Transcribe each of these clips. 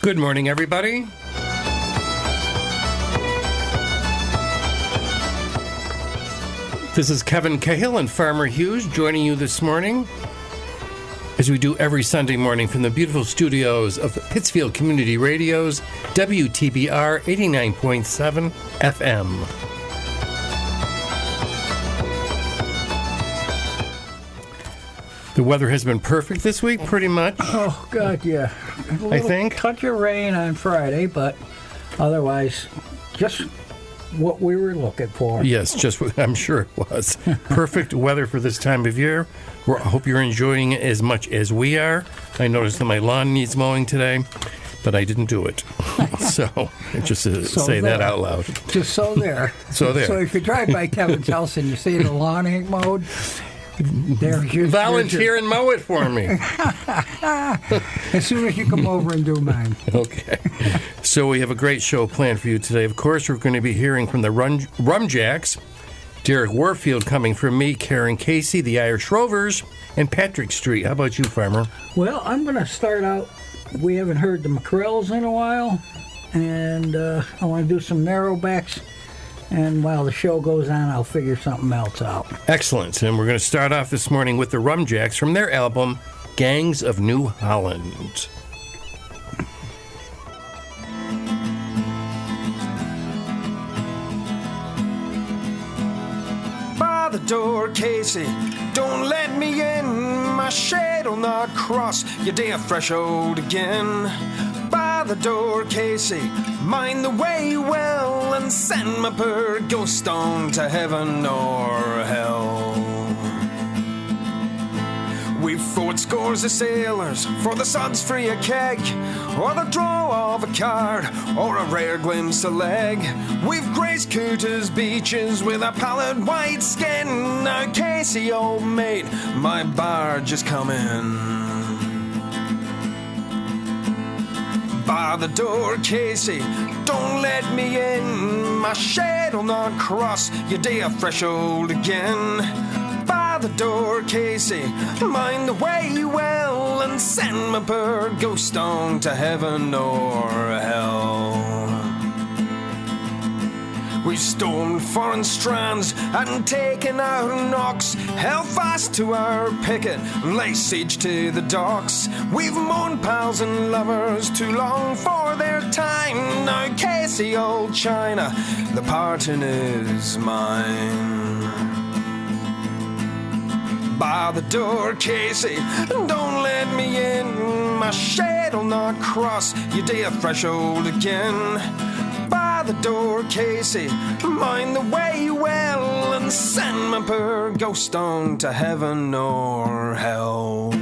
Good morning, everybody. This is Kevin Cahill and Farmer Hughes joining you this morning, as we do every Sunday morning from the beautiful studios of Pittsfield Community Radio's WTBR 89.7 FM. The weather has been perfect this week, pretty much. Oh, God, yeah. I think. Touch of rain on Friday, but otherwise, just what we were looking for. Yes, just what I'm sure it was. Perfect weather for this time of year. I hope you're enjoying it as much as we are. I noticed that my lawn needs mowing today, but I didn't do it. So, just to say that out loud. Just so there. So there. So if you drive by Kevin's house and you see the lawn ain't mowed, volunteer and mow it for me. As soon as you come over and do mine. Okay. So we have a great show planned for you today. Of course, we're going to be hearing from the Rumjacks, Derek Warfield coming from me, Karen Casey, the Irish Rovers, and Patrick Street. How about you, Farmer? Well, I'm going to start out. We haven't heard the McCrills in a while, and I want to do some narrowbacks. And while the show goes on, I'll figure something else out. Excellent. And we're going to start off this morning with the Rumjacks from their album, Gangs of New Holland. By the door, Casey, don't let me in. My shad'll not cross your day of fresh old again. By the door, Casey, mind the way well, and send my poor ghost on to heaven or hell. We've fought scores of sailors for the suds free a keg, or the draw of a card, or a rare glimpse of leg. We've graced Cooter's beaches with a pallid white skin. Now, Casey, old mate, my barge is coming. By the door, Casey, don't let me in. My shad'll not cross your day of fresh old again. By the door, Casey, mind the way well, and send my poor ghost on to heaven or hell. We've stormed foreign strands and taken out knocks, held fast to our picket, lay siege to the docks. We've mourned pals and lovers too long for their time. Now, Casey, old China, the parting is mine. By the door, Casey, don't let me in. My shad'll not cross your day of fresh old again. By the door, Casey, mind the way well, and send my poor ghost on to heaven or hell.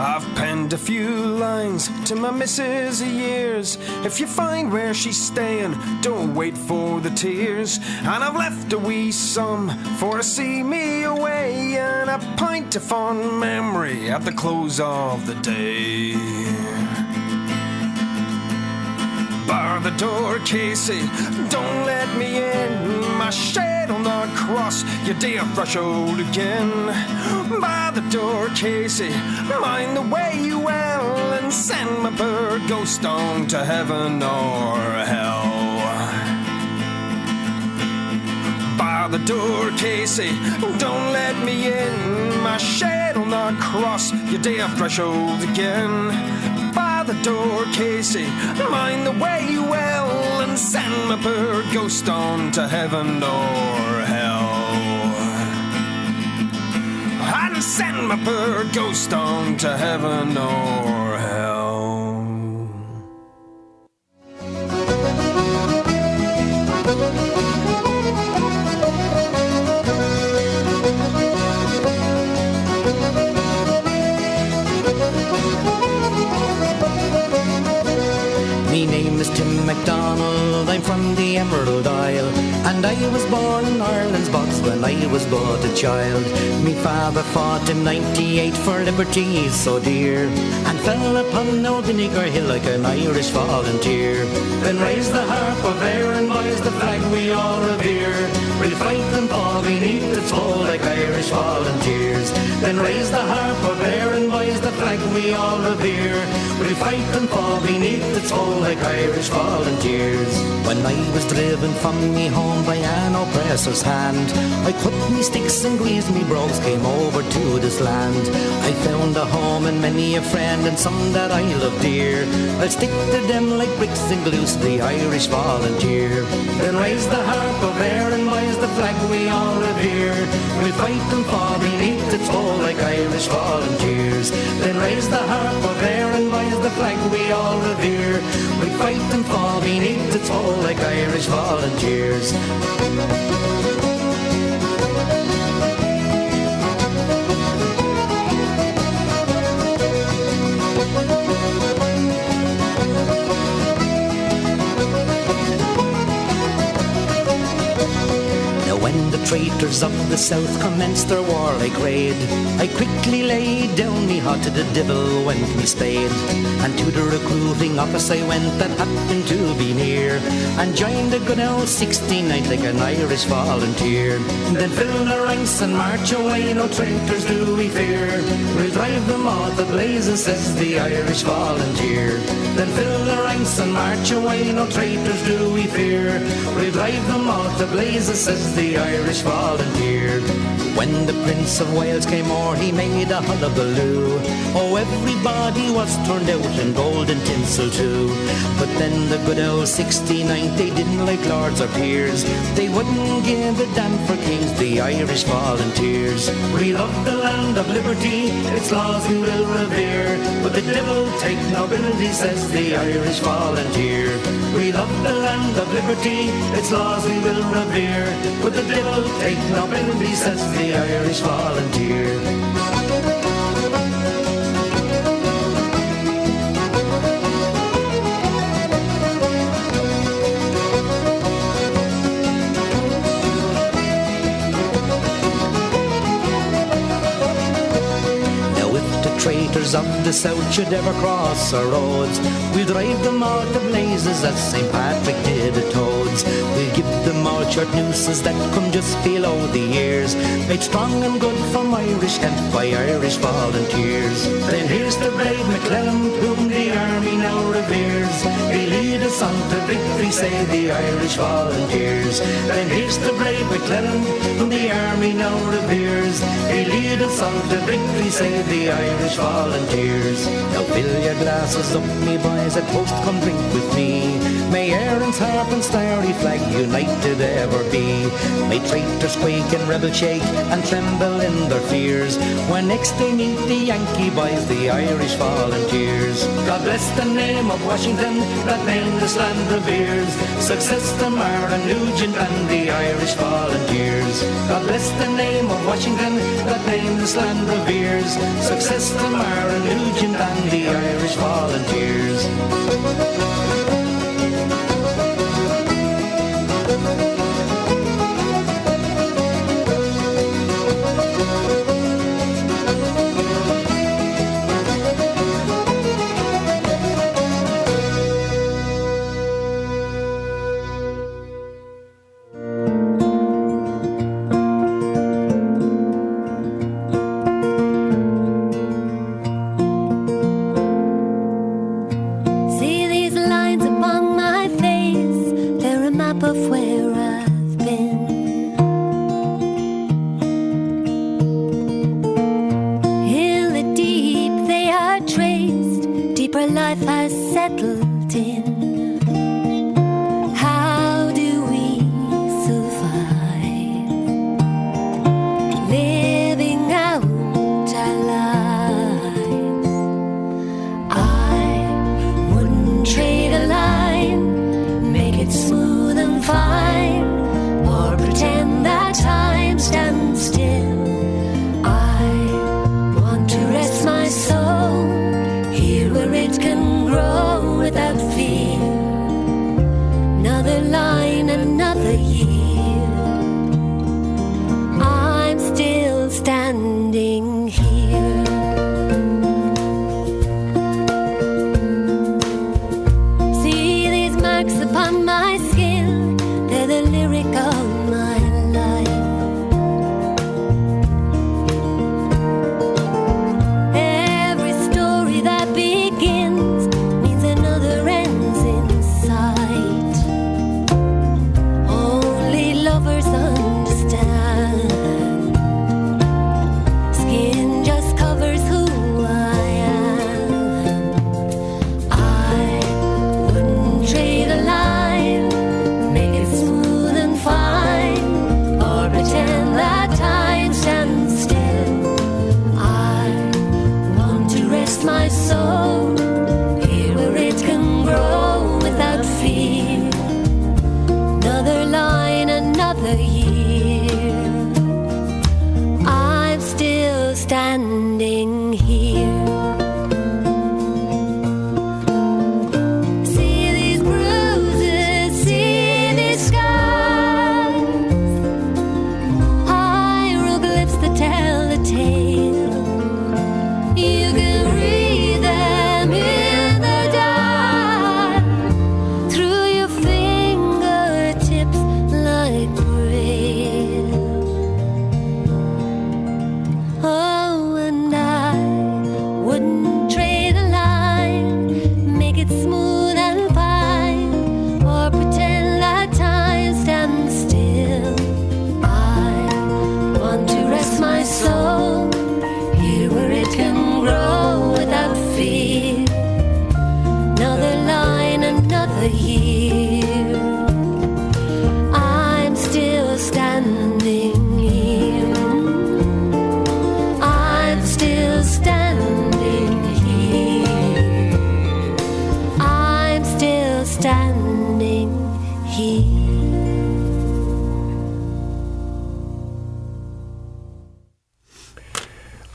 I've penned a few lines to my missus of years. If you find where she's staying, don't wait for the tears. And I've left a wee sum for to see me away, and a pint of fond memory at the close of the day. Bar the door, Casey, don't let me in. My shad'll not cross your day of fresh old again. By the door, Casey, mind the way well, and send my poor ghost on to heaven or hell. By the door, Casey, don't let me in. My shad'll not cross your day of fresh old again. By the door, Casey, mind the way well, and send my poor ghost on to heaven or hell. And send my poor ghost on to heaven or hell. Me name is Tim MacDonald, I'm from the Emerald Isle, And I was born in Ireland's box when I was but a child. Me father fought in 98 for liberty so dear, and fell upon no Vinegar Hill like an Irish volunteer. Then raise the harp of Erin, boys, the flag we all revere. We'll fight and fall beneath its fold like Irish volunteers. Then raise the harp of Erin, boys, the flag we all revere. We'll fight and fall beneath its fold like Irish volunteers. When I was driven from me home by an oppressor's hand, I cut me sticks and greased me brogues, came over to this land. I found a home and many a friend, and some that I love dear. I'll stick to them like bricks and glues, the Irish volunteer. Then raise the harp of Erin, boys, the flag we all revere. We'll fight and fall beneath its fold like Irish volunteers. Then raise the harp of Erin, boys, the flag we all revere. We'll fight and fall beneath its fold like Irish volunteers. When the traitors of the south commenced their warlike raid, I quickly laid down me heart to the devil went me spade. And to the recruiting office I went that happened to be near, and joined the good old 69th like an Irish volunteer. Then fill the ranks and march away, no traitors do we fear. We'll drive them all to blazes, says the Irish volunteer. Then fill the ranks and march away, no traitors do we fear. We'll drive them all to blazes, says the Irish volunteer. When the Prince of Wales came o'er, he made a hullabaloo. Oh, everybody was turned out in gold and tinsel too. But then the good old 69th, they didn't like lords or peers. They wouldn't give a damn for kings, the Irish volunteers. We love the land of liberty, its laws we will revere. But the devil take nobility, says the Irish volunteer. We love the land of liberty, its laws we will revere. But the devil take nobility, says the Irish volunteer. Traitors of the south should ever cross our roads, we'll drive them out to blazes as St. Patrick did the toads. We'll give them all short nooses that come just below the ears, made strong and good from Irish hemp by Irish volunteers. Then here's the brave McClellan, whom the army now reveres. He'll lead us on to victory, say the Irish volunteers. Then here's the brave McClellan, whom the army now reveres. He'll lead us on to victory, say the Irish volunteers. Now fill your glasses up, me boys, at post come drink with me. May Erin's harp and starry flag united ever be. May traitors quake and rebel shake and tremble in their fears, when next they meet the Yankee boys, the Irish volunteers. God bless the name of Washington, that name this land reveres. Success to Mara Nugent and the Irish volunteers. God bless the name of Washington, that name this land reveres. Success to Mara Nugent and the Irish volunteers. See these lines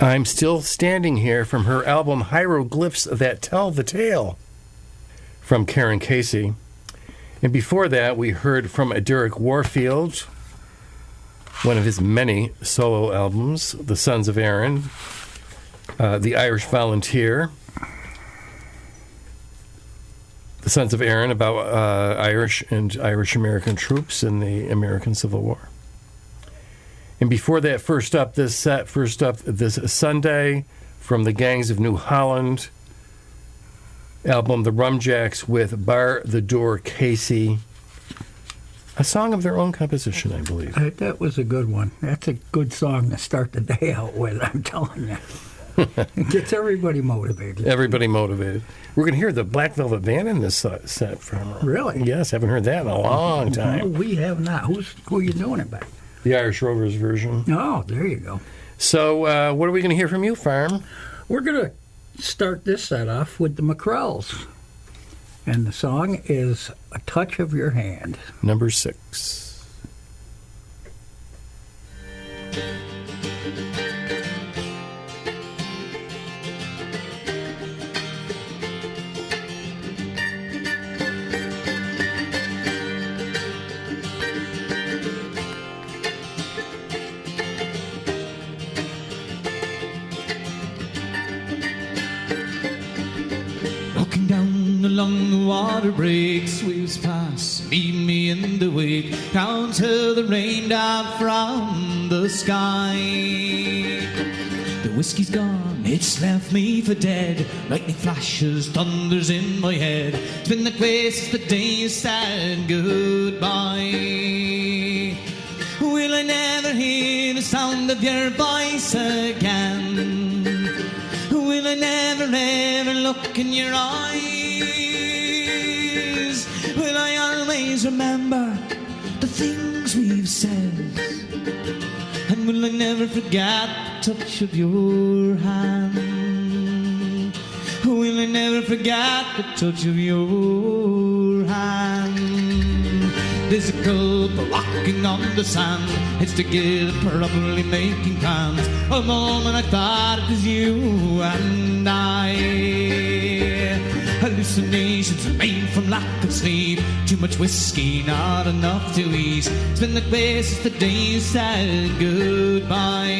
I'm Still Standing Here from her album Hieroglyphs That Tell the Tale from Karen Casey. And before that, we heard from Derek Warfield, one of his many solo albums, The Sons of Erin, The Irish Volunteer, The Sons of Erin, about Irish and Irish-American troops in the American Civil War. And before that, first up this Sunday, from the Gangs of New Holland album, The Rumjacks, with Bar the Door Casey, a song of their own composition, I believe. That was a good one. That's a good song to start the day out with, I'm telling you. It gets everybody motivated. Everybody motivated. We're going to hear the Black Velvet Band in this set from her. Really? Yes, haven't heard that in a long time. No, we have not. Who are you doing it by? The Irish Rovers version. Oh, there you go. So, what are we going to hear from you, Farm? We're going to start this set off with the McCrells. And the song is A Touch of Your Hand. Number 6. Along the water breaks, waves pass, leave me in the wake, down till the rain down from the sky. The whiskey's gone, it's left me for dead. Lightning flashes, thunders in my head. It's been that way since the day you said goodbye. Will I never hear the sound of your voice again? Will I never ever look in your eyes? Will I always remember the things we've said? And will I never forget the touch of your hand? Will I never forget the touch of your hand? There's a couple walking on the sand. It's together, probably making plans. A moment I thought it was you and I. Hallucinations made from lack of sleep. Too much whiskey, not enough to ease. It's been that way since the day you said goodbye.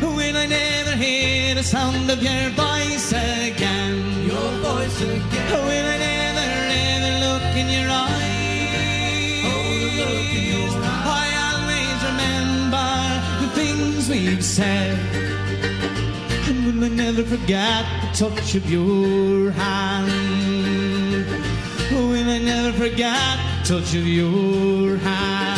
Will I never hear the sound of your voice again? Your voice again. Will I never ever look in your eyes? Oh, the look in your eyes. I always remember the things we've said. And will I never forget the touch of your hand? Will I never forget the touch of your hand?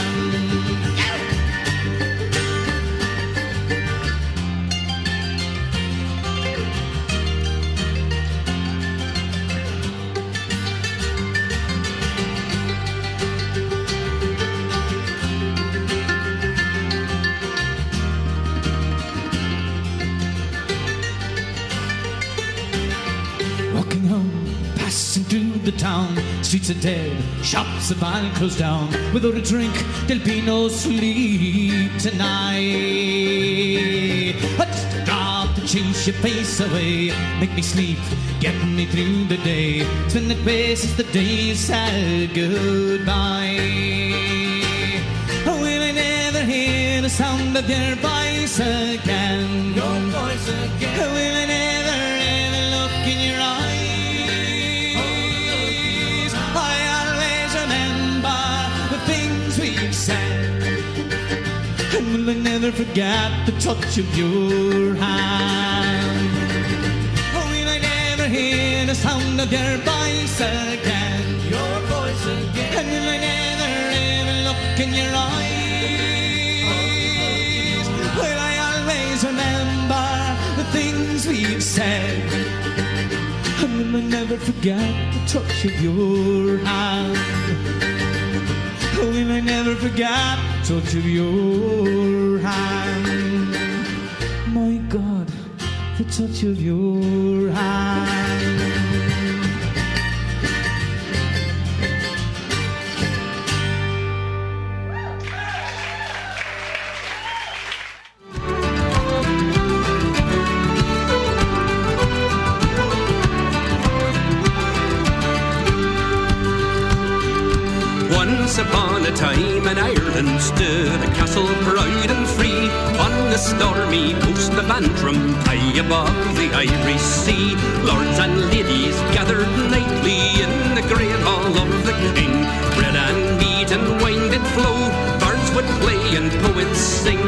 Through the town, streets are dead, shops have all closed down. Without a drink, there'll be no sleep tonight. Just a drop to chase your face away, make me sleep, get me through the day. It's been that way since the day you said goodbye. Will I never hear the sound of your voice again? Your voice again. Will I never ever look in your eyes? And will I never forget the touch of your hand? Oh, will I never hear the sound of your voice again? Your voice again. And will I never ever look in your eyes? Will I always remember the things we've said? And will I never forget the touch of your hand? Will I never forget the touch of your hand? My God, the touch of your hand. time in Ireland stood a castle proud and free on the stormy coast of Antrim, high above the Irish Sea. Lords and ladies gathered nightly in the great hall of the king. Bread and meat and wine did flow, bards would play and poets sing.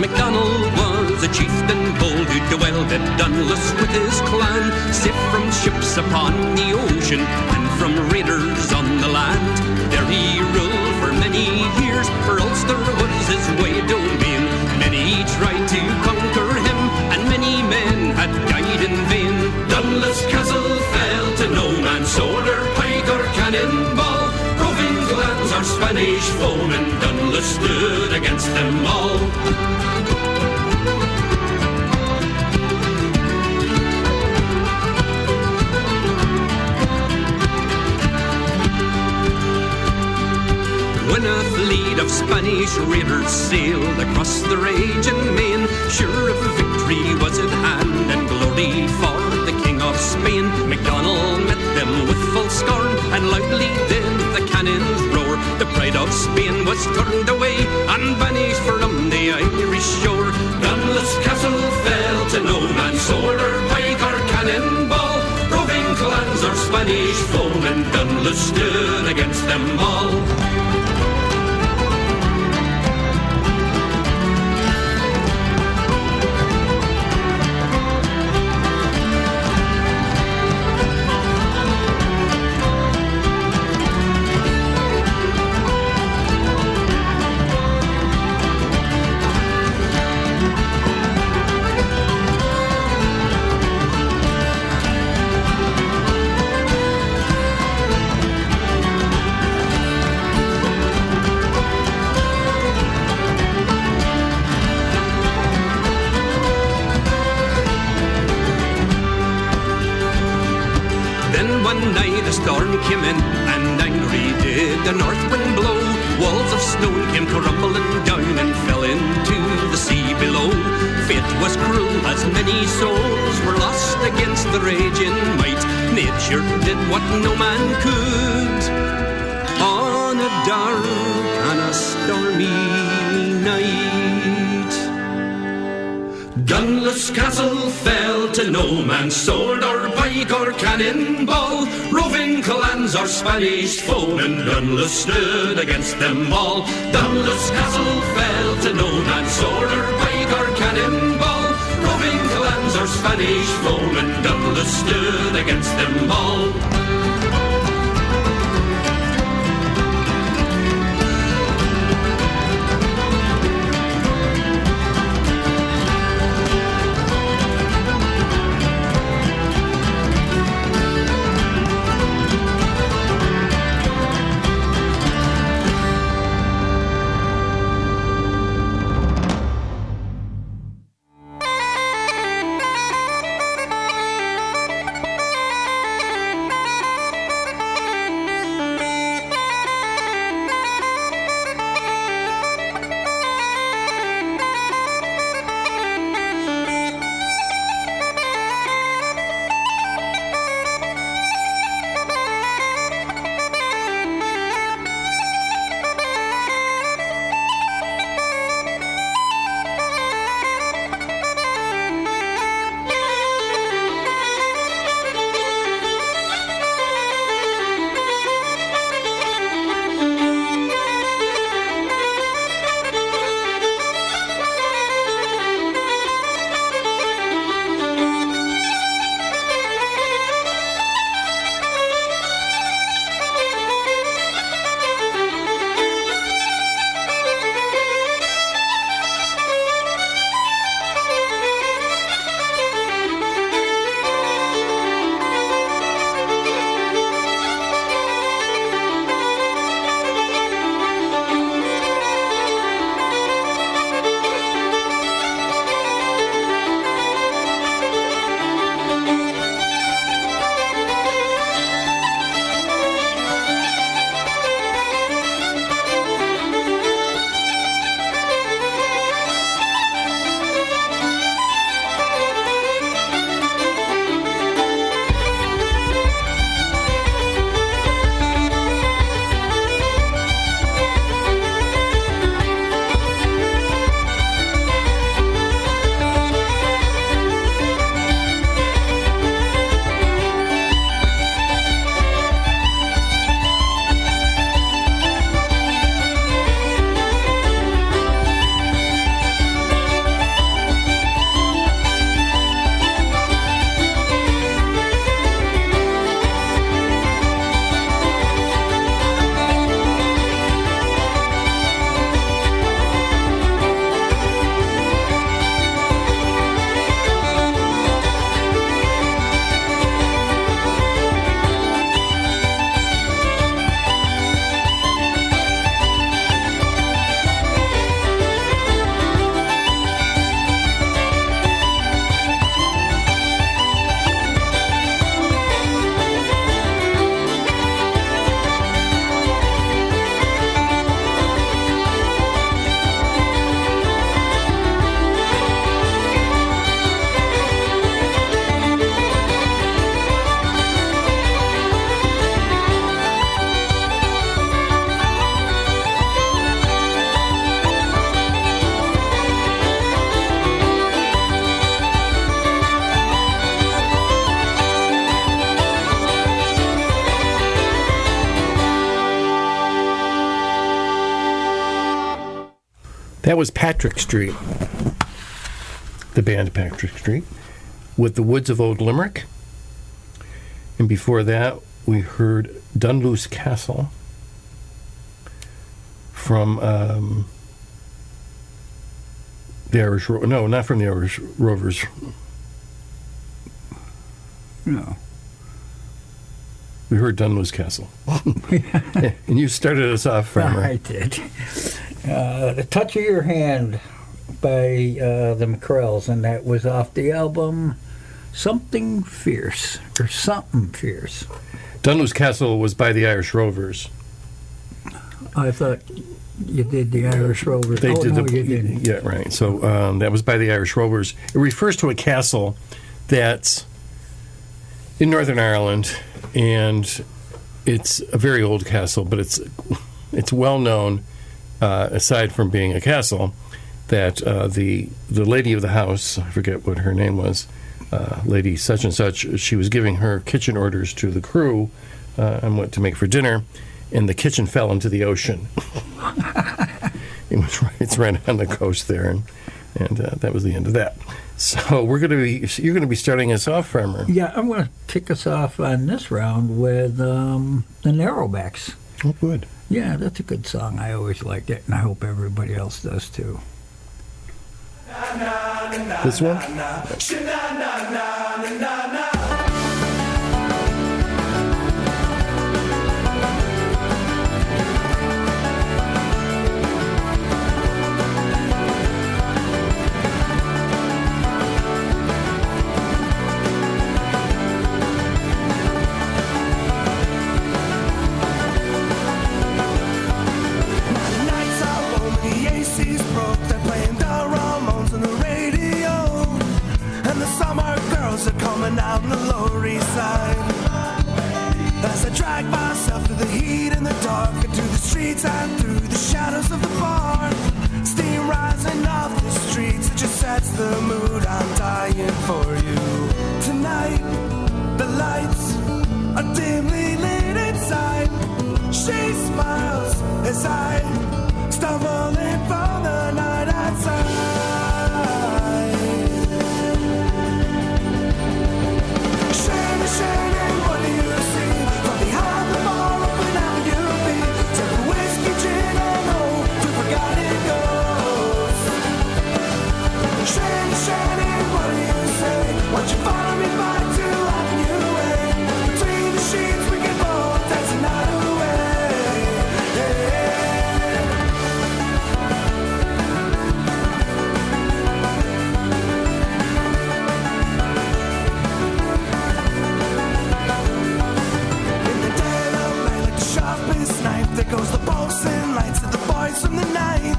MacDonald was a chieftain bold who dwelled at Dunluce with his clan, safe from ships upon the ocean and from raiders on the land. There he ruled for many years, for Ulster was his way domain. Many tried to conquer him, and many men had died in vain. Dunluce Castle fell to no man's sword or pike or cannonball. Roving clans or Spanish foemen, Dunluce stood against them all. When a fleet of Spanish raiders sailed across the raging main, sure of victory was at hand and glory for the King of Spain. MacDonald met them with full scorn, and loudly did the cannons roar. The pride of Spain was turned away and banished from the Irish shore. Dunluce Castle fell to no man's sword or pike or cannonball. Roving clans or Spanish foemen, Dunluce stood against them all. Storm came in, and angry did the north wind blow. Walls of stone came crumbling down and fell into the sea below. Fate was cruel as many souls were lost against the raging might. Nature did what no man could on a dark and a stormy night. Dunluce Castle fell to no man's sword or pike or cannonball. Roving clans or Spanish foemen, Dunluce stood against them all. Dunluce Castle fell to no man's sword or pike or cannonball. Roving clans or Spanish foemen, Dunluce stood against them all. That was Patrick Street, the band Patrick Street, with The Woods of Old Limerick. And before that, we heard Dunluce Castle from the Irish... No, not from the Irish Rovers. No. We heard Dunluce Castle. And you started us off, Farmer. I did. The Touch of Your Hand by the McCrells, and that was off the album Something Fierce, or Something Fierce. Dunluce Castle was by the Irish Rovers. I thought you did the Irish Rovers. They did no, you didn't. Yeah, right. So that was by the Irish Rovers. It refers to a castle that's in Northern Ireland, and it's a very old castle, but it's well known, aside from being a castle, that the lady of the house, I forget what her name was, Lady such and such, she was giving her kitchen orders to the crew on what to make for dinner, and the kitchen fell into the ocean. It's right on the coast there, and that was the end of that. So you're going to be starting us off, Farmer. Yeah, I'm going to kick us off on this round with the Narrowbacks. Oh, good. Yeah, that's a good song. I always liked it, and I hope everybody else does too. This one? Coming out on the Lower East Side. As I drag myself through the heat and the dark, into the streets and through the shadows of the bar, steam rising off the streets, it just sets the mood. I'm dying for you. Tonight, the lights are dimly lit inside. She smiles as I stumble in from the night outside. Shining, what do you see? From behind the bar, open Avenue B. Take a whiskey, gin, and oh, to forgotten ghosts. Shining, what do you say? Won't you follow me back to Avenue A? Between the sheets, we can both dance the night away. There goes the bosun lights of the boys from the night.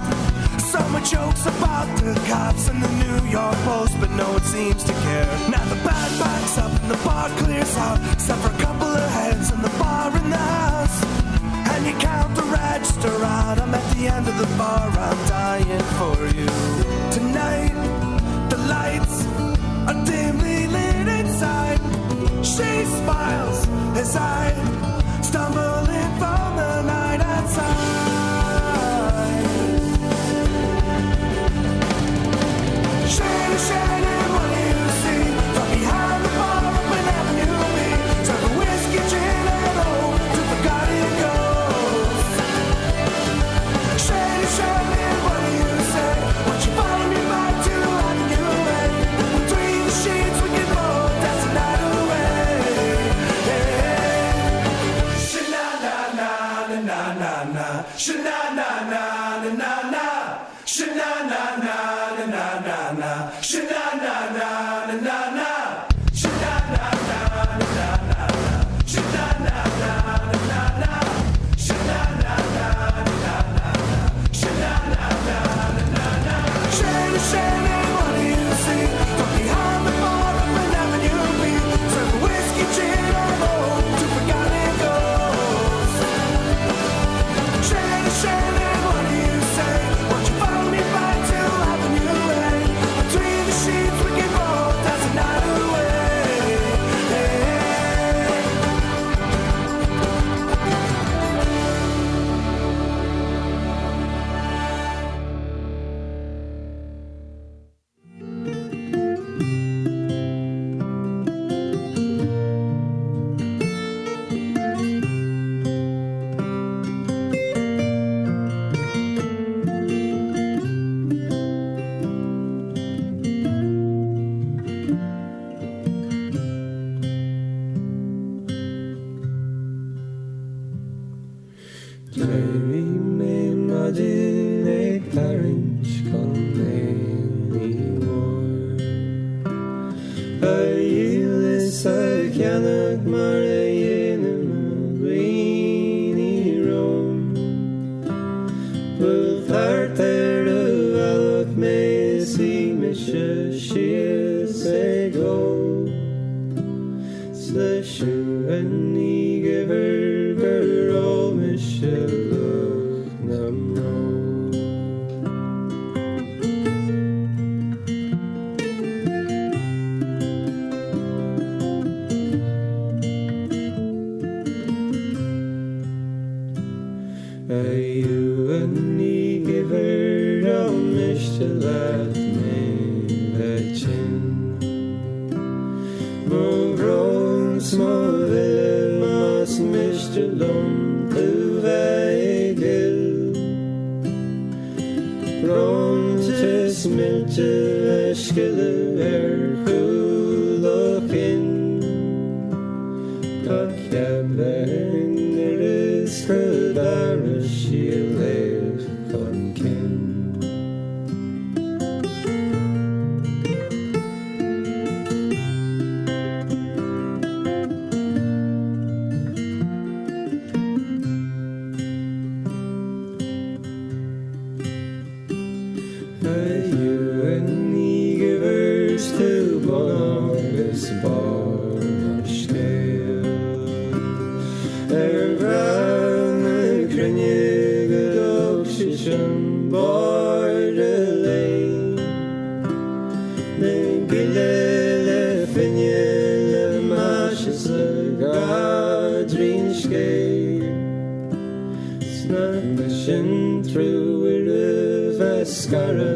Summer jokes about the cops and the New York Post, but no one seems to care. Now the band backs up and the bar clears out, except for a couple of heads in the bar in the house. And you count the register out. I'm at the end of the bar, I'm dying for you. Tonight, the lights are dimly lit inside. She smiles as I stumble in from the night outside. Shining, what do you see? From behind the bar, open Avenue B. Serve a whiskey, gin, and oh, to forgotten ghosts. Shining, what do you say? Won't you follow me back to Avenue A? Between the sheets, we can both dance the night away. Sha-na-na-na-na-na-na. Sha-na-na-na-na-na-na. Sha-na-na-na-na-na-na. Sha-na-na-na-na-na-na. Shining, what do you see? From behind the bar, open Avenue B. Serve a whiskey, gin, and oh, to forgotten ghosts. Shining, what do you say? Won't you follow me back to Avenue A? Between the sheets, we can both dance the night Ilis a Canuck Marianum Greeny Rome Will heart there to Alec Macy Misha Shears a go Slash you and he give her girl Misha look nam no you and he give her down Misha let me the chin Mo groans mo ville mas Misha lom to vegel Brontes milte skille kulokin Kakjaben is kudar she lev konkin you and he givers to bonus bar scale Ervan kranye godok shisham bar delay Den gilele finye mashes gadrin skate Snart mission through it of Ascara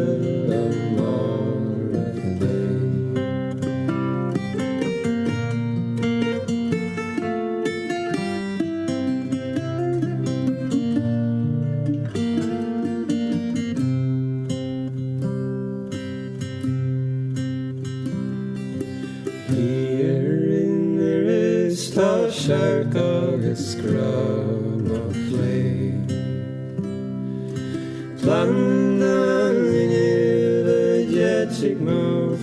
Shark agus scrum of clay Plan an linne jetig mo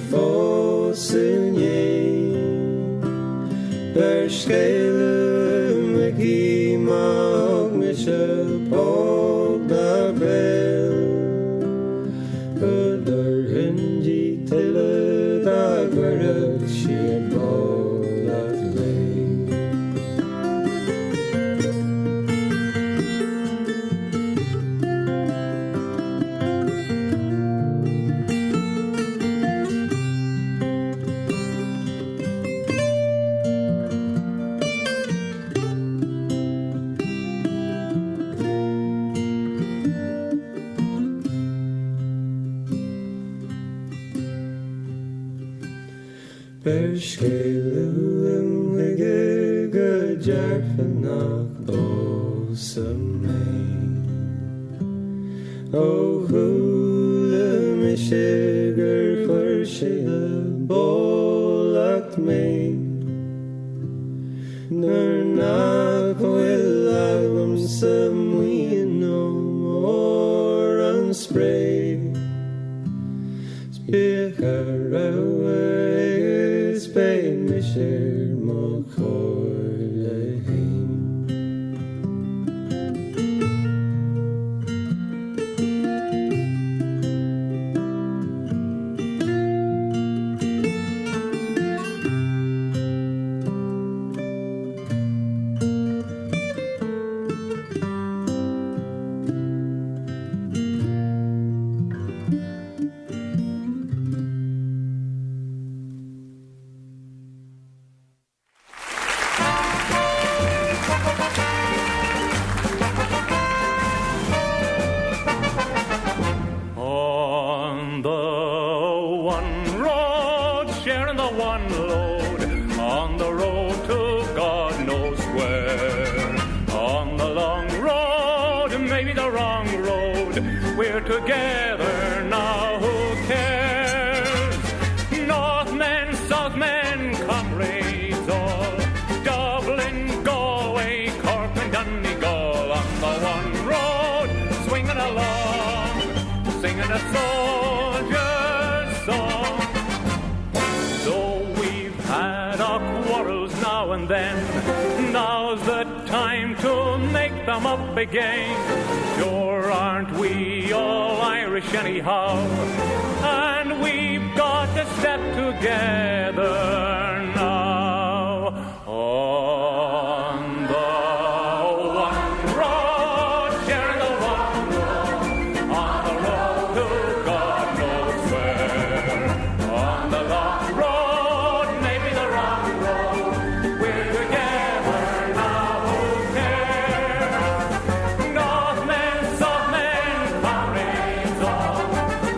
fosunye Per scale megi mag misha pogda bell Udur hinji tilla da gwerag she bol of lay Berskelu hege gajarfanach bosamay O hula mishiger farshila bolakt me Nernak will album some we no more unspray Speaker away Spain misher mo korleheim Together now, who cares? Northmen, Southmen, comrades all, Dublin, Galway, Cork and Donegal, on the one road, swinging along, singing a soldier's song. Though we've had and then. Now's the time to make them up again. Sure aren't we all Irish anyhow? And we've got to step together now. On the one road, sharing the one road, on the road to God knows where. On the long road, maybe the wrong road, we're together now, who cares? Northmen, Southmen, comrades all,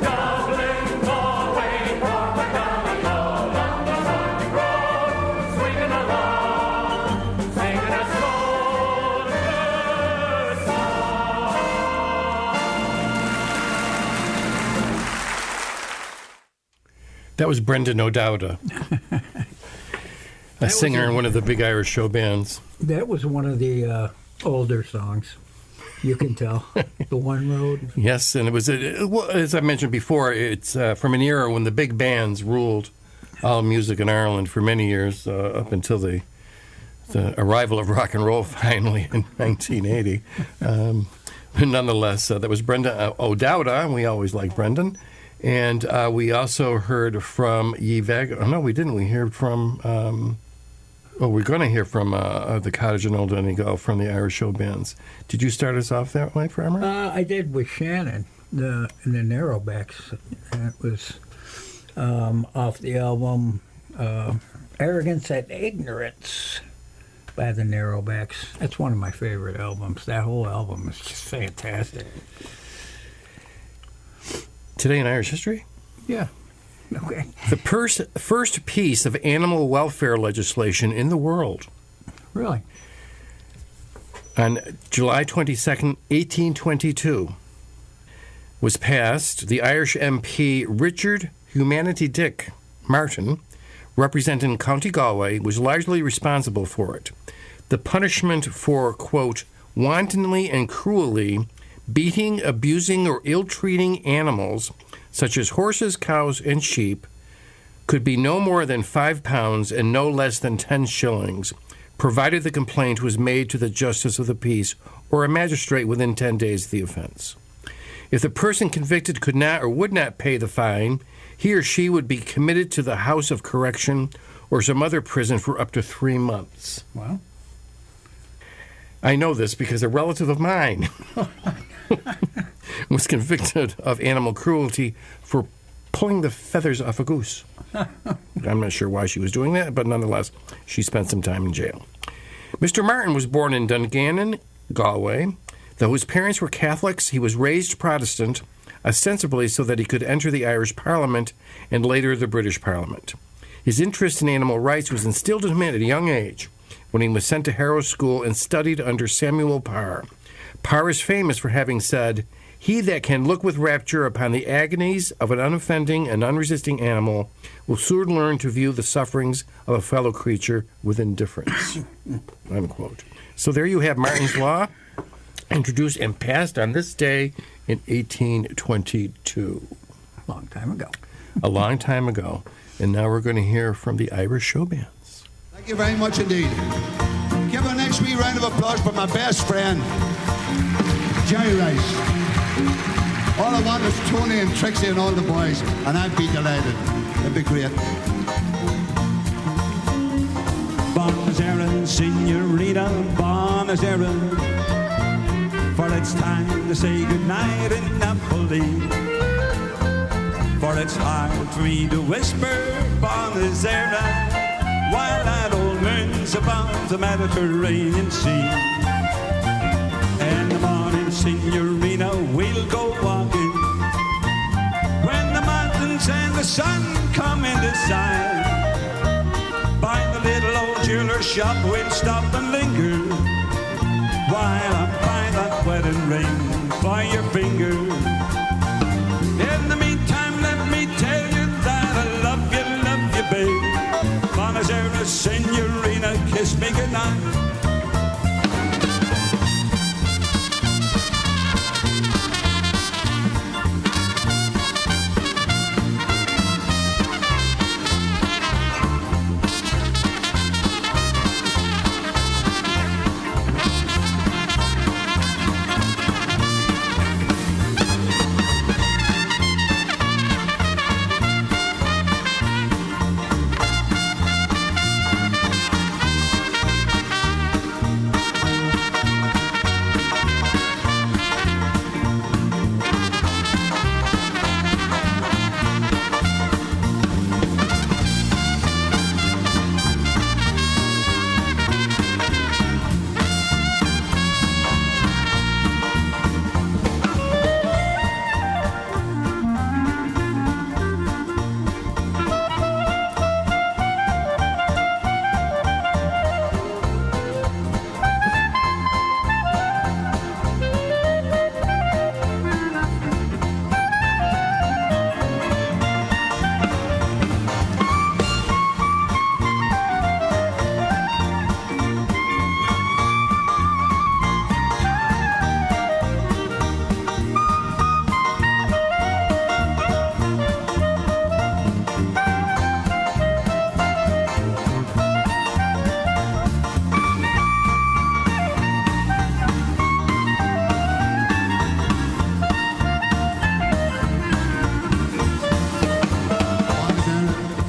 Dublin, Galway, Cork, County, all on the wrong road, swinging along, singing a soldier's song. That was Brendan O'Dowda, a singer in one of the big Irish show bands. That was one of the older songs. You can tell. The One Road. Yes, and it was, well, as I mentioned before, it's from an era when the big bands ruled all music in Ireland for many years, up until the arrival of rock and roll finally in 1980. Nonetheless, that was Brendan O'Dowda, and we always like Brendan. And we also heard from Yveg. Oh, no, we didn't. We heard from, we're going to hear from the Cottage and Old Donegal from the Irish show bands. Did you start us off that way, Farmer? I did with Shannon, the Narrowbacks. And it was off the album Arrogance and Ignorance by the Narrowbacks. That's one of my favorite albums. That whole album is just fantastic. Today in Irish history? Yeah. Okay. The first piece of animal welfare legislation in the world. Really? On July 22nd, 1822, was passed. The Irish MP Richard Humanity Dick Martin, representing County Galway, was largely responsible for it. The punishment for, quote, wantonly and cruelly beating, abusing, or ill-treating animals, such as horses, cows, and sheep, could be no more than £5 and no less than 10 shillings, provided the complaint was made to the justice of the peace or a magistrate within 10 days of the offense. If the person convicted could not or would not pay the fine, he or she would be committed to the House of Correction or some other prison for up to 3 months. Wow. I know this because a relative of mine was convicted of animal cruelty for pulling the feathers off a goose. I'm not sure why she was doing that, but nonetheless, she spent some time in jail. Mr. Martin was born in Dungannon, Galway. Though his parents were Catholics, he was raised Protestant, ostensibly so that he could enter the Irish Parliament and later the British Parliament. His interest in animal rights was instilled in him at a young age, when he was sent to Harrow School and studied under Samuel Parr. Parr is famous for having said, "He that can look with rapture upon the agonies of an unoffending and unresisting animal will soon learn to view the sufferings of a fellow creature with indifference." Unquote. So there you have Martin's Law, introduced and passed on this day in 1822. Long time ago. A long time ago. And now we're going to hear from the Irish show bands. Thank you very much indeed. Give a next wee round of applause for my best friend, Jerry Rice. All I want is Tony and Trixie and all the boys, and I'd be delighted. It'd be great. Bonazera, Signorina, Bonazera, for it's time to say goodnight in Napoli. For it's hard for me to whisper Bonazera while that old moon's above the Mediterranean Sea. In the morning, Signorina, we'll go walking when the mountains and the sun come into sight. By the little old jeweler's shop, we'll stop and linger while I buy that wedding ring for your finger. In the meantime, let me tell you that I love you, babe. Bonazera, Signorina, kiss me goodnight.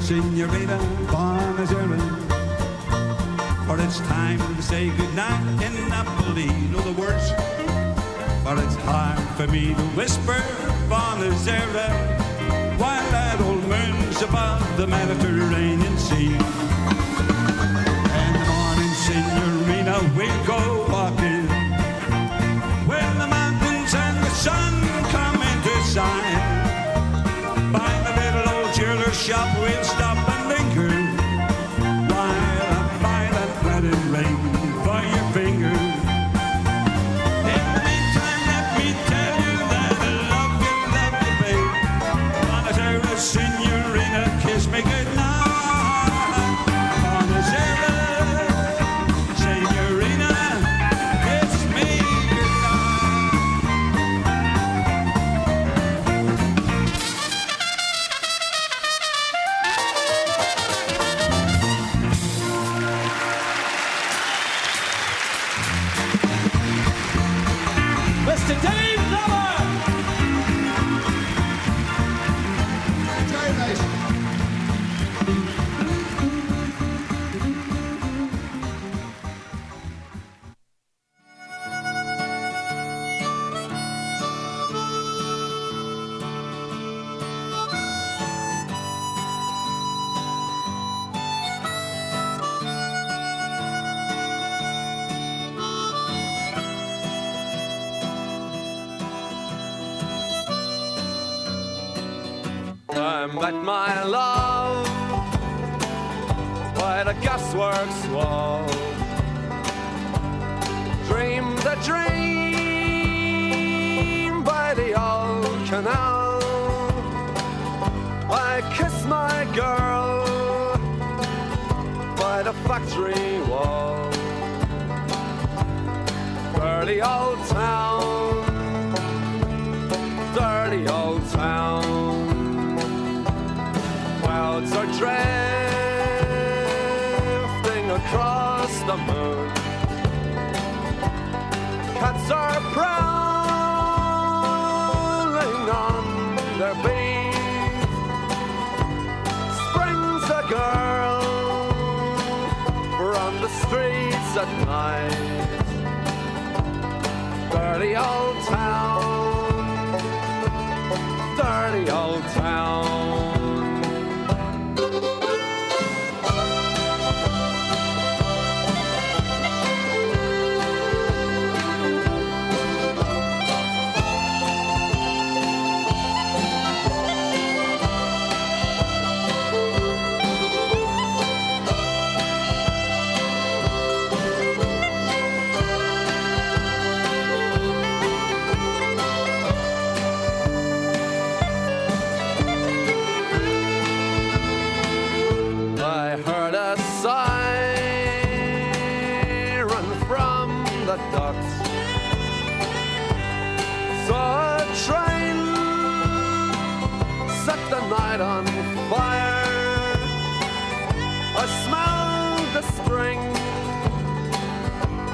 Senorita Bonazera. For it's time to say goodnight in Napoli. Know the words? But it's hard for me to whisper Bonazera while that old moon's above the Mediterranean Sea. In the morning, Senorita, we'll go walking where the mountains and the sun come into sight. By the little old jeweler's shop, we'll stop and linger while I buy that wedding ring for your finger. In the meantime, let me tell you that I love you, babe. Bonazera, Senorita, kiss me goodnight. Bonazera, Senorita, kiss me Mr. Dave Lover! Very nice. I met my love by the gasworks wall. Dreamed a dream by the old canal. I kissed my girl by the factory wall. Dirty old town, dirty old town. Clouds are drifting across the moon. Cats are prowling on their beat. Springs a girl from the streets at night. Dirty old town, dirty old town. Night on fire, I smelled the spring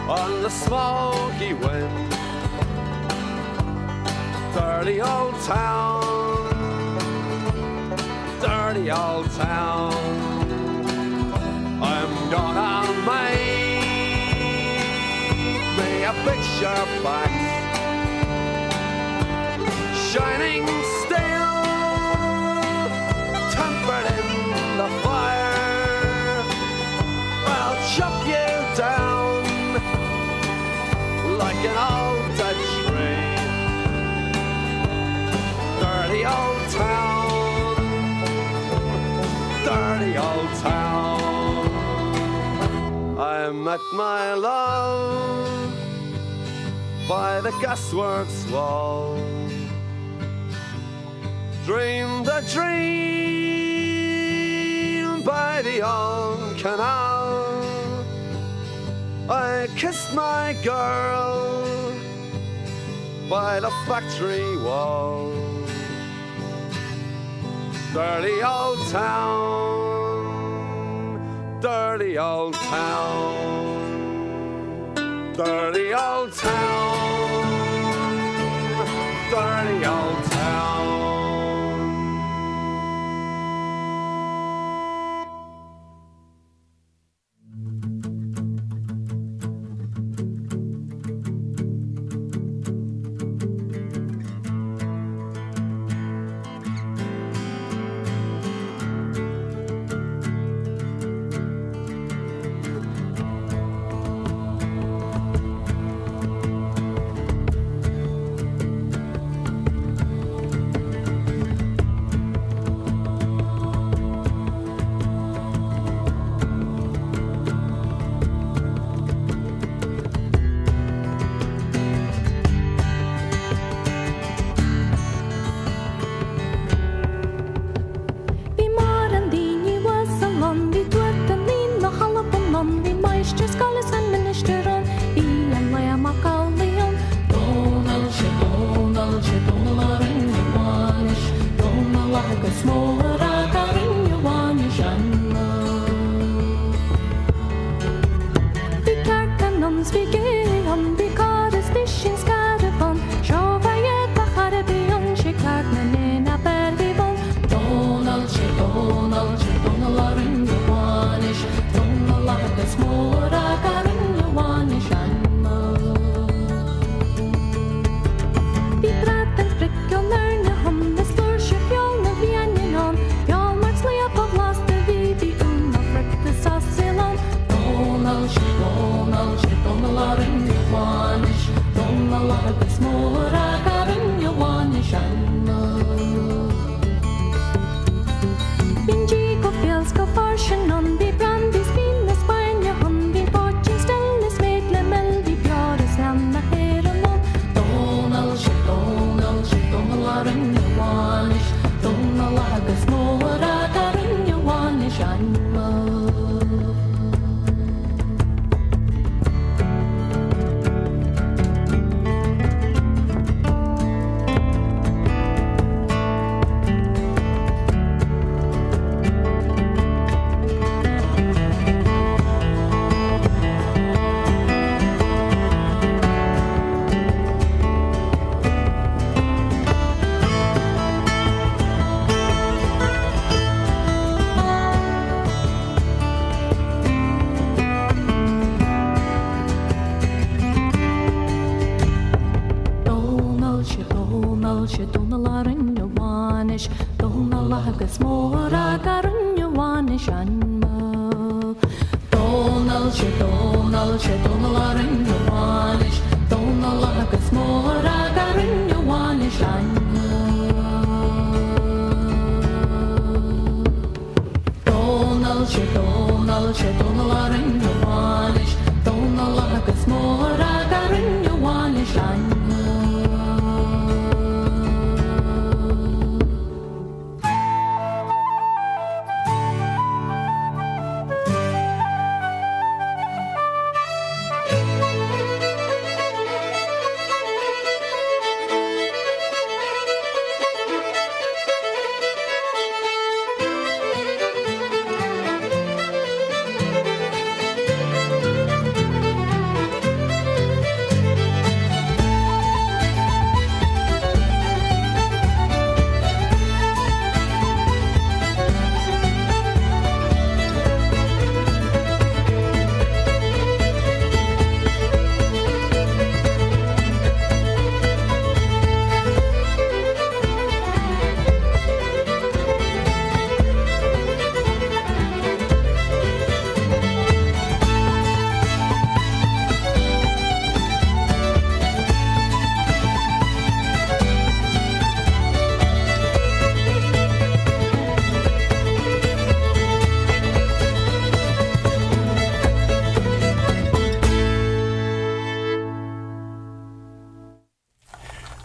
on the smoky wind. Dirty old town, dirty old town. I'm gonna make me a picture back, shining steel, tempered in the fire. I'll chop you down like an old dead tree. Dirty old town, dirty old town. I met my love by the gasworks wall. Dreamed a dream by the old canal. I kissed my girl by the factory wall. Dirty old town, dirty old town, dirty old town, dirty old town.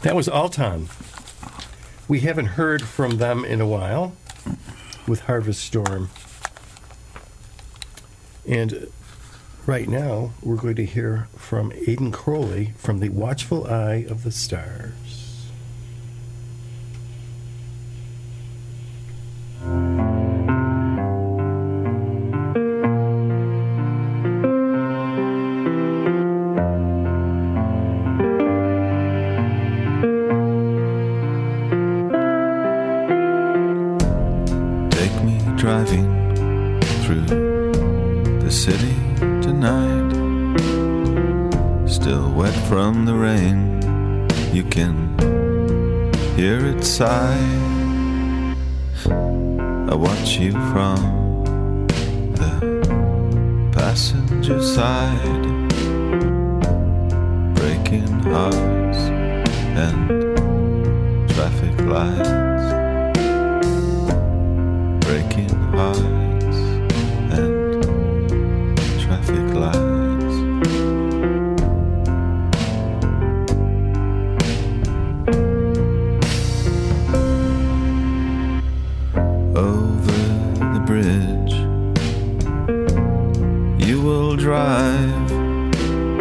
That was Alton. We haven't heard from them in a while with Harvest Storm. And right now, we're going to hear from Aidan Crowley from the Watchful Eye of the Stars. Driving through the city tonight, still wet from the rain. You can hear it sigh. I watch you from the passenger side, breaking hearts and traffic lights. Breaking hearts and traffic lights. Over the bridge you will drive.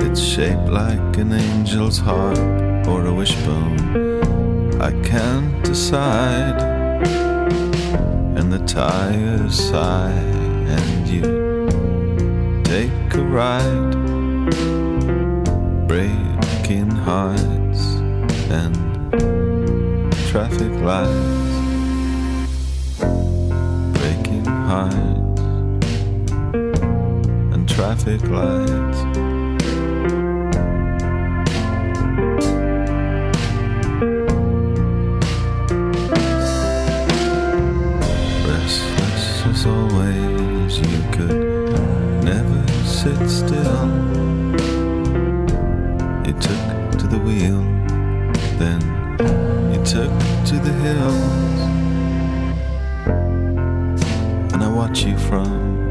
It's shaped like an angel's harp or a wishbone. I can't decide. And the tires sigh and you take a ride, breaking hearts and traffic lights, breaking hearts and traffic lights. Restless as always, you could never sit still. You took to the wheel, then you took to the hills, and I watch you from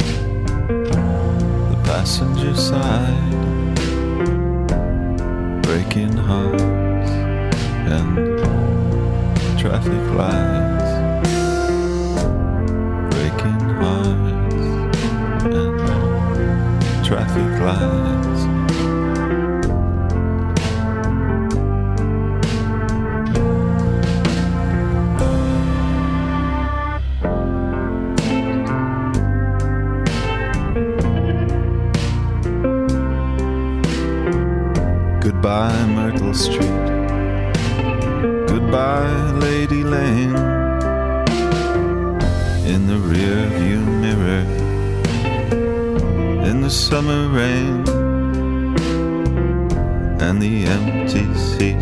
the passenger side, breaking hearts and traffic lights, breaking hearts and traffic lights. Goodbye, Myrtle Street. Goodbye, Lady Lane. In the rear view mirror, in the summer rain, and the empty seat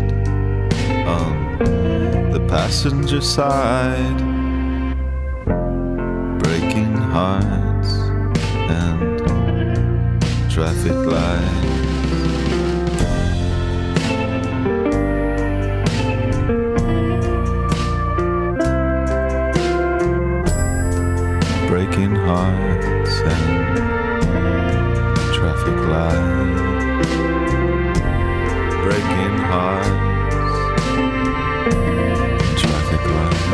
on the passenger side, breaking hearts and traffic lights. Breaking hearts and traffic lights. Breaking hearts and traffic lights.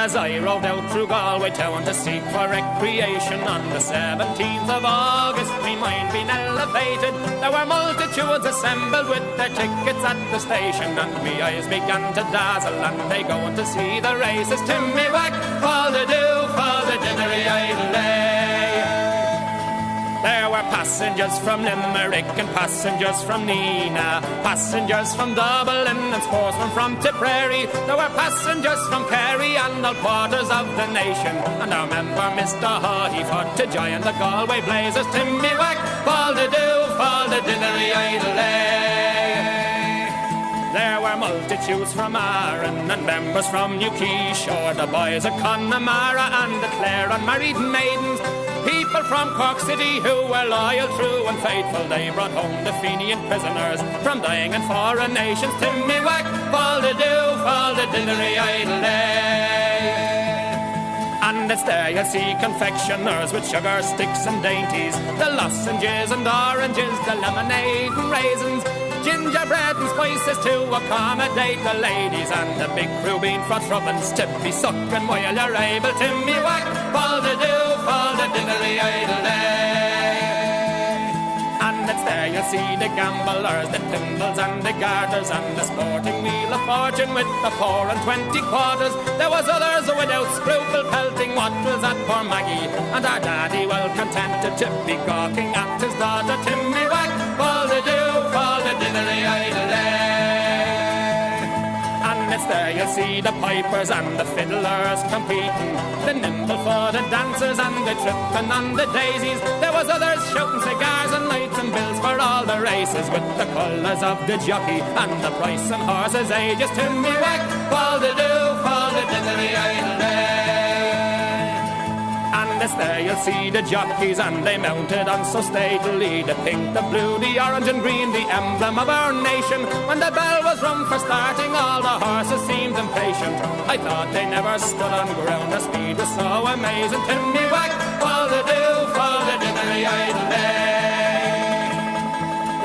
As I rode out through Galway town to seek for recreation on the 17th of August, my mind being elevated, there were multitudes assembled with their tickets at the station, and my eyes began to dazzle, and they going to see the races. Timmy whack, fall the do, fall the dinnery idle. There were passengers from Limerick and passengers from Neenah, passengers from Dublin and sportsmen from Tipperary. There were passengers from Kerry and all quarters of the nation, and our member Mr. Hawley fought to join the Galway Blazers. Timmy whack, fall the do, fall the dinnery idle. There were multitudes from Arran and members from New Quayshore, the boys of Connemara and the Clare unmarried maidens. People from Cork City who were loyal, true and faithful, they brought home the Fenian prisoners from dying in foreign nations. Timmy whack, fall the do, fall the dinnery idle. And it's there you'll see confectioners with sugar sticks and dainties, the lozenges and oranges, the lemonade and raisins, gingerbread and spices to accommodate the ladies, and the big crew bean for trubbins to be sucking while you're able. Timmy whack, fall the do, fall the dinnery idle. And it's there you'll see the gamblers, the thimbles and the garters, and the sporting wheel of fortune with the 4 and 20 quarters. There was others without scruple pelting wattles at poor Maggie, and our daddy well contented to be gawking at his daughter. Timmy whack, fall the do, fall the dinnery idle. And it's there you'll see the pipers and the fiddlers competing, the nimble-footed dancers and the tripping on the daisies. There was others shouting cigars and lights and bills for all the races, with the colours of the jockey and the price and horses' ages. Timmy whack, fall the do, fall the dinnery idle. And on this there you'll see the jockeys, and they mounted on so stately. The pink, the blue, the orange and green, the emblem of our nation. When the bell was rung for starting, all the horses seemed impatient. I thought they never stood on ground, the speed was so amazing. Timmy whack, fall the do, fall the diddly idle day.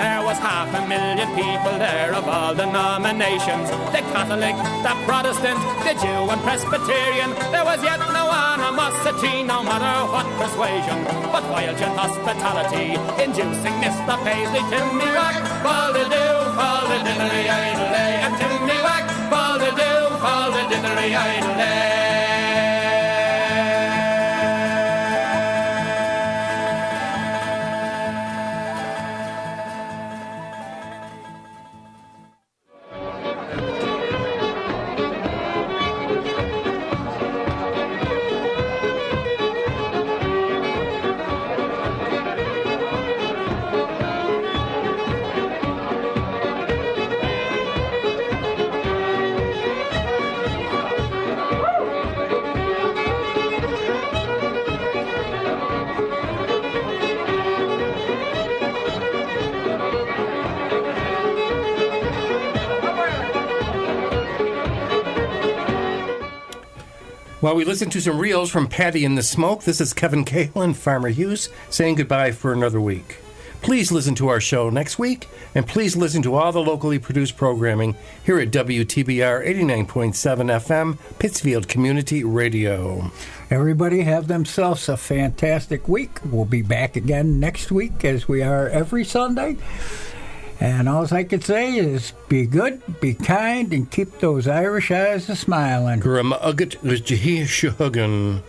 There was 500,000 people there of all denominations. The Catholic, the Protestant, the Jew and Presbyterian. There was yet no animosity, no matter what persuasion, but wild gent hospitality, inducing Mr. Paisley. Timmy whack, fall the do, fall the diddly idle day. And Timmy whack, fall the do, fall the diddly idle day. While we listen to some reels from Patty and the Smoke, this is Kevin Cahill and Farmer Hughes saying goodbye for another week. Please listen to our show next week, and please listen to all the locally produced programming here at WTBR 89.7 FM, Pittsfield Community Radio. Everybody have themselves a fantastic week. We'll be back again next week, as we are every Sunday. And all I could say is be good, be kind, and keep those Irish eyes a-smiling. Grim Ugget Jihi Shuhugan.